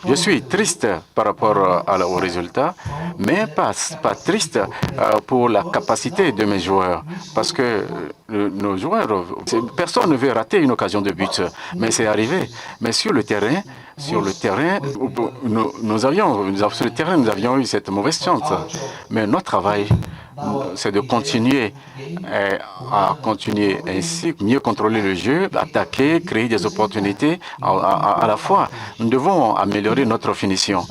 Je suis triste par rapport au résultat, mais pas triste pour la capacité de mes joueurs. Parce que nos joueurs, personne ne veut rater une occasion de but, mais c'est arrivé. Mais sur le terrain, sur le terrain, nous avions eu cette mauvaise chance. Mais notre travail, c'est de continuer à continuer ainsi, mieux contrôler le jeu, attaquer, créer des opportunités à la fois. Nous devons améliorer notre finition.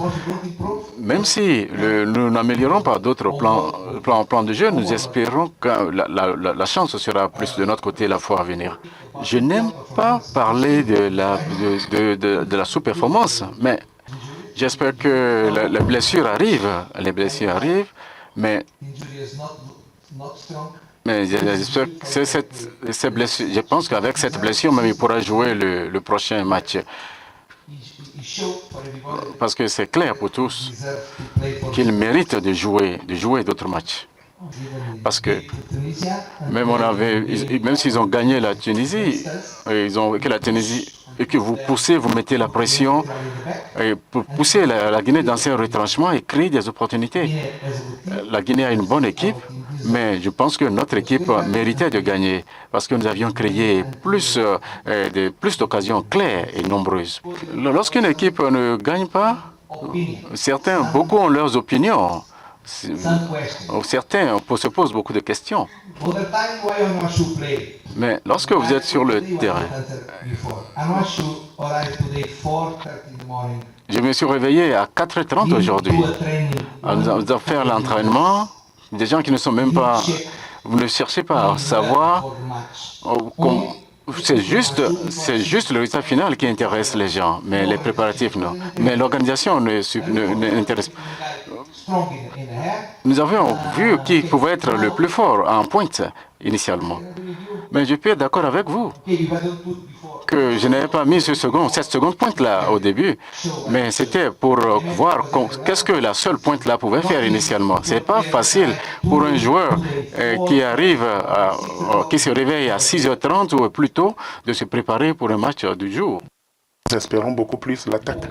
Même si nous n'améliorons pas d'autres plans de jeu, nous espérons que la chance sera plus de notre côté la fois à venir. Je n'aime pas parler de la sous-performance, mais j'espère que les blessures arrivent. Les blessures arrivent, mais j'espère que ces blessures, je pense qu'avec cette blessure, même, il pourra jouer le prochain match. Parce que c'est clair pour tous qu'il mérite de jouer d'autres matchs. Parce que même s'ils ont gagné la Tunisie, et que vous poussez, vous mettez la pression, et pour pousser la Guinée dans ses retranchements et créer des opportunités. La Guinée a une bonne équipe, mais je pense que notre équipe méritait de gagner parce que nous avions créé plus d'occasions claires et nombreuses. Lorsqu'une équipe ne gagne pas, beaucoup ont leurs opinions. Certains se posent beaucoup de questions. Mais lorsque vous êtes sur le terrain, je me suis réveillé à 4h30 aujourd'hui. Nous allons faire l'entraînement. Des gens qui ne sont même pas... Vous ne cherchez pas à savoir... C'est juste le résultat final qui intéresse les gens, mais les préparatifs, non. Mais l'organisation n'intéresse pas. Nous avions vu qui pouvait être le plus fort en pointe initialement. Mais je peux être d'accord avec vous que je n'avais pas mis cette seconde pointe-là au début, mais c'était pour voir qu'est-ce que la seule pointe-là pouvait faire initialement. Ce n'est pas facile pour un joueur qui se réveille à 6h30 ou plus tôt de se préparer pour un match du jour. Nous espérons beaucoup plus l'attaque.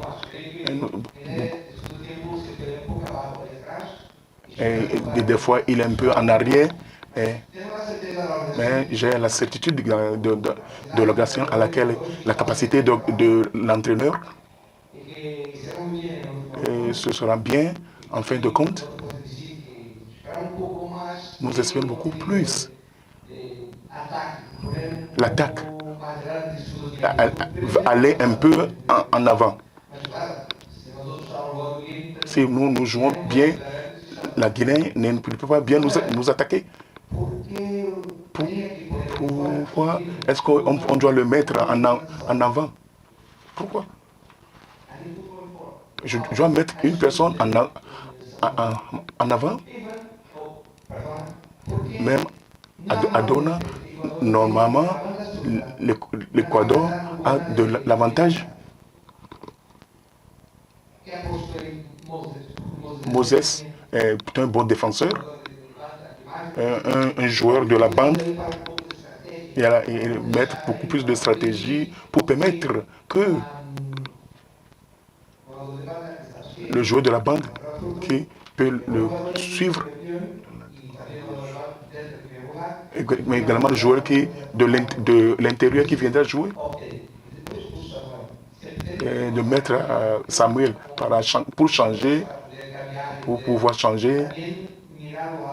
Et des fois, il est un peu en arrière. Mais j'ai la certitude de l'organisation à laquelle la capacité de l'entraîneur, ce sera bien en fin de compte. Nous espérons beaucoup plus. L'attaque, aller un peu en avant. Si nous jouons bien, la Guinée ne peut pas bien nous attaquer. Pourquoi est-ce qu'on doit le mettre en avant? Pourquoi? Je dois mettre une personne en avant. Même à Dona, normalement, l'Équateur a de l'avantage. Moses est un bon défenseur, un joueur de la bande. Il mettre beaucoup plus de stratégie pour permettre que le joueur de la bande qui peut le suivre, mais également le joueur de l'intérieur qui viendra jouer, et de mettre Samuel pour changer, pour pouvoir changer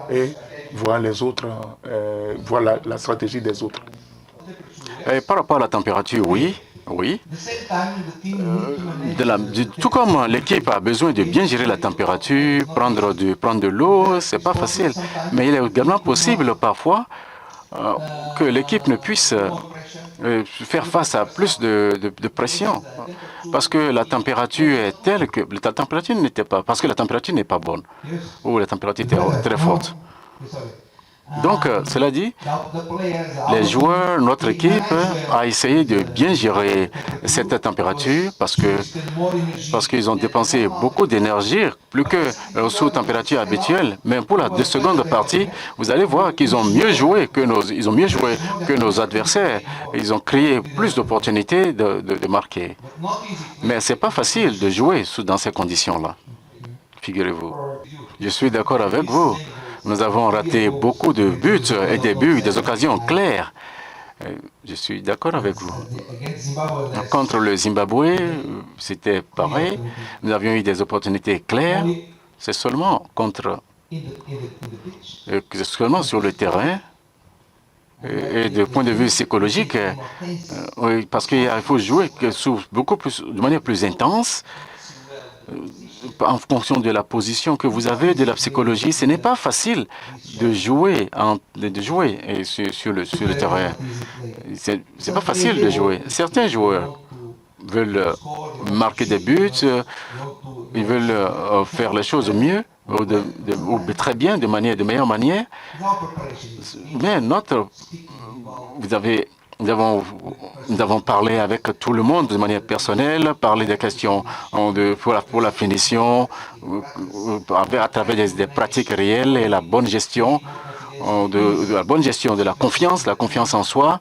et voir les autres, voir la stratégie des autres. Et par rapport à la température, oui. Tout comme l'équipe a besoin de bien gérer la température, prendre de l'eau, c'est pas facile. Mais il est également possible parfois que l'équipe ne puisse faire face à plus de pression. Parce que la température est telle que la température n'était pas... Parce que la température n'est pas bonne. Ou la température était très forte. Donc, cela dit, les joueurs, notre équipe a essayé de bien gérer cette température parce qu'ils ont dépensé beaucoup d'énergie, plus que sous température habituelle. Mais pour la seconde partie, vous allez voir qu'ils ont mieux joué que nos adversaires. Ils ont créé plus d'opportunités de marquer. Mais ce n'est pas facile de jouer dans ces conditions-là, figurez-vous. Je suis d'accord avec vous. Nous avons raté beaucoup de buts et des occasions claires. Je suis d'accord avec vous. Contre le Zimbabwe, c'était pareil. Nous avions eu des opportunités claires. C'est seulement seulement sur le terrain. Et du point de vue psychologique, oui, parce qu'il faut jouer de manière plus intense. En fonction de la position que vous avez, de la psychologie, ce n'est pas facile de jouer, sur le terrain. C'est pas facile de jouer. Certains joueurs veulent marquer des buts, ils veulent faire les choses mieux, ou très bien, de meilleure manière. Mais nous avons parlé avec tout le monde de manière personnelle, parlé des questions pour la finition, à travers des pratiques réelles et la bonne gestion, de la confiance en soi,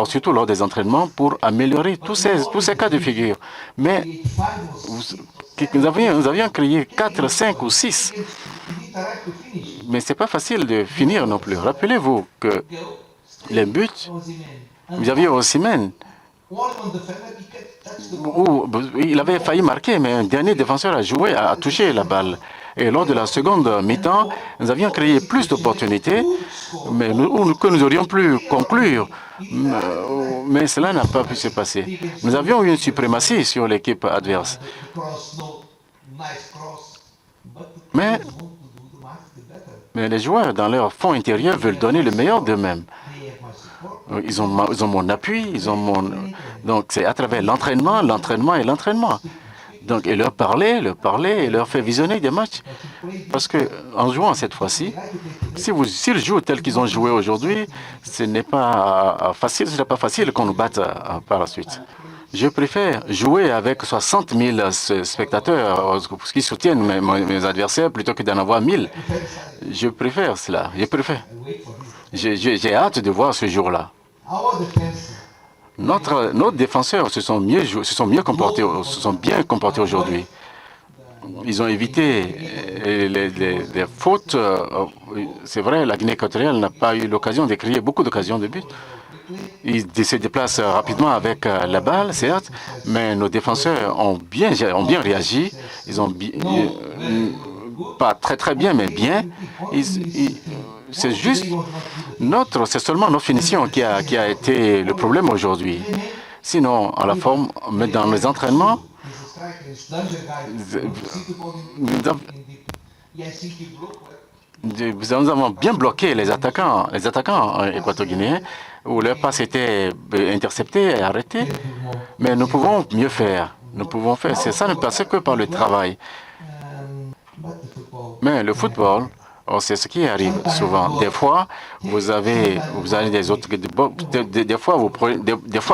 surtout lors des entraînements, pour améliorer tous ces cas de figure. Mais nous avions créé 4, 5 ou 6. Mais ce n'est pas facile de finir non plus. Rappelez-vous que les buts, vous aviez Osimhen, où il avait failli marquer, mais un dernier défenseur a touché la balle. Et lors de la seconde mi-temps, nous avions créé plus d'opportunités, mais que nous aurions pu conclure. Mais cela n'a pas pu se passer. Nous avions eu une suprématie sur l'équipe adverse. Mais les joueurs, dans leur fond intérieur, veulent donner le meilleur d'eux-mêmes. Ils ont mon appui, donc c'est à travers l'entraînement. Donc, et leur parler, et leur faire visionner des matchs. Parce qu'en jouant cette fois-ci, s'ils jouent tel qu'ils ont joué aujourd'hui, ce n'est pas facile qu'on nous batte par la suite. Je préfère jouer avec 60 000 spectateurs qui soutiennent mes adversaires plutôt que d'en avoir 1000. Je préfère cela. J'ai hâte de voir ce jour-là. Nos défenseurs se sont bien comportés aujourd'hui. Ils ont évité les fautes. C'est vrai, la Guinée équatoriale n'a pas eu l'occasion de créer beaucoup d'occasions de but. Ils se déplacent rapidement avec la balle, certes, mais nos défenseurs ont bien réagi. Ils ont pas très bien, mais bien. C'est seulement notre finition qui a été le problème aujourd'hui. Sinon, à la forme, dans les entraînements, nous avons bien bloqué les attaquants équato-guinéens, où leur passe était interceptée et arrêtée. Mais nous pouvons mieux faire. Ça ne passe que par le travail. Mais le football, c'est ce qui arrive souvent. Des fois, vous avez des autres. Des fois,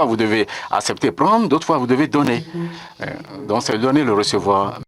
vous devez accepter prendre, d'autres fois, vous devez donner. Donc, c'est donner le recevoir.